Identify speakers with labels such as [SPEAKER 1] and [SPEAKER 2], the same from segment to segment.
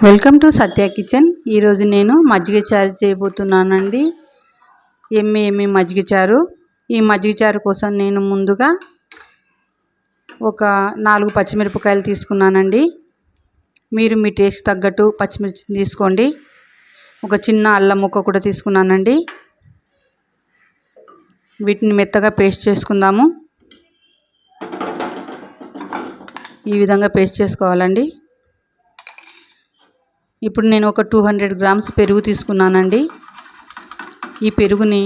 [SPEAKER 1] Welcome to Satya kitchen. ఈరోజు నేను మజ్జిగ చారు చేయబోతున్నానండి. ఎమ్మి మజ్జిగ చారు. ఈ మజ్జిగ చారు కోసం నేను ముందుగా ఒక 4 పచ్చిమిరపకాయలు తీసుకున్నానండి. మీరు మీ టేస్ట్ తగ్గట్టు పచ్చిమిర్చి తీసుకోండి. ఒక చిన్న అల్లం ముక్క కూడా తీసుకున్నానండి. వీటిని మెత్తగా పేస్ట్ చేసుకుందాము. ఈ విధంగా పేస్ట్ చేసుకోవాలండి. ఇప్పుడు నేను ఒక 200 గ్రామ్స్ పెరుగు తీసుకున్నానండి. ఈ పెరుగుని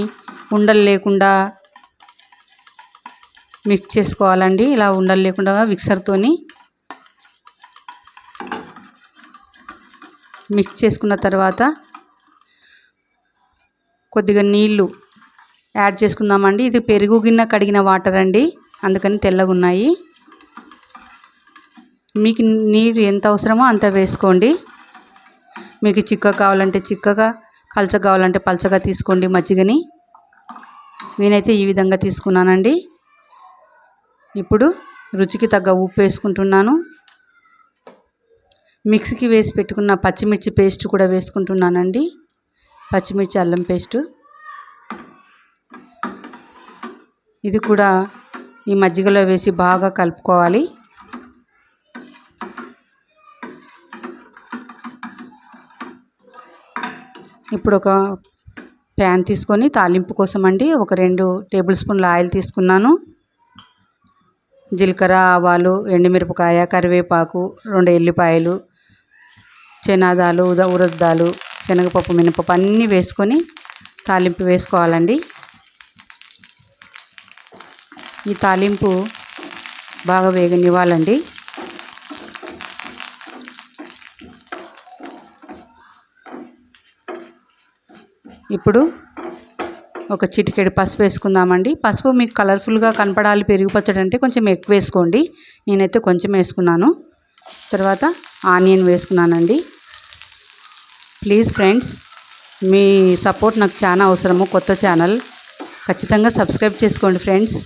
[SPEAKER 1] ఉండలు లేకుండా మిక్స్ చేసుకోవాలండి. ఇలా ఉండలు లేకుండా మిక్సర్తోని మిక్స్ చేసుకున్న తర్వాత కొద్దిగా నీళ్ళు యాడ్ చేసుకుందామండి. ఇది పెరుగు గిన్నె కడిగిన వాటర్ అండి, అందుకని తెల్లగా ఉన్నాయి. మీకు నీరు ఎంత అవసరమో అంత వేసుకోండి. మీకు చిక్కగా కావాలంటే చిక్కగా, పలచగా కావాలంటే పలచగా తీసుకోండి మజ్జిగని. నేనైతే ఈ విధంగా తీసుకున్నానండి. ఇప్పుడు రుచికి తగ్గ ఉప్పు వేసుకుంటున్నాను. మిక్సీకి వేసి పెట్టుకున్న పచ్చిమిర్చి పేస్ట్ కూడా వేసుకుంటున్నానండి. పచ్చిమిర్చి అల్లం పేస్టు ఇది కూడా ఈ మజ్జిగలో వేసి బాగా కలుపుకోవాలి. ఇప్పుడు ఒక ప్యాన్ తీసుకొని తాలింపు కోసం అండి ఒక 2 టేబుల్ స్పూన్ల ఆయిల్ తీసుకున్నాను. జీలకర్ర, ఆవాలు, ఎండుమిరపకాయ, కరివేపాకు, 2 ఎల్లిపాయలు, శనగదాలు, ఉరద్దాలు, శనగపప్పు, మినపప్పు అన్నీ వేసుకొని తాలింపు వేసుకోవాలండి. ఈ తాలింపు బాగా వేగనివ్వాలండి. ఇప్పుడు ఒక చిటికెడు పసుపు వేసుకుందామండి. పసుపు మీకు కలర్ఫుల్గా కనపడాలి, పెరుగు పచ్చడి అంటే కొంచెం ఎక్కువ వేసుకోండి. నేనైతే కొంచెం వేసుకున్నాను. తర్వాత ఆనియన్ వేసుకున్నానండి. ప్లీజ్ ఫ్రెండ్స్, మీ సపోర్ట్ నాకు చాలా అవసరము. కొత్త ఛానల్, ఖచ్చితంగా సబ్స్క్రైబ్ చేసుకోండి ఫ్రెండ్స్.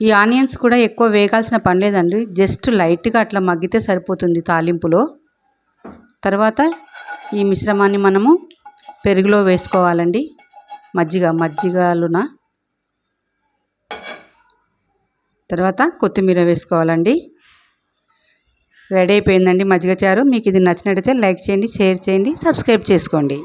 [SPEAKER 1] ఈ ఆనియన్స్ కూడా ఎక్కువ వేగాల్సిన పని లేదండి, జస్ట్ లైట్గా అట్లా మగ్గితే సరిపోతుంది తాలింపులో. తర్వాత ఈ మిశ్రమాన్ని మనము పెరుగులో వేసుకోవాలండి. మజ్జిగలున తర్వాత కొత్తిమీర వేసుకోవాలండి. రెడీ అయిపోయిందండి మజ్జిగ చారు. మీకు ఇది నచ్చినట్టయితే లైక్ చేయండి, షేర్ చేయండి, సబ్స్క్రైబ్ చేసుకోండి.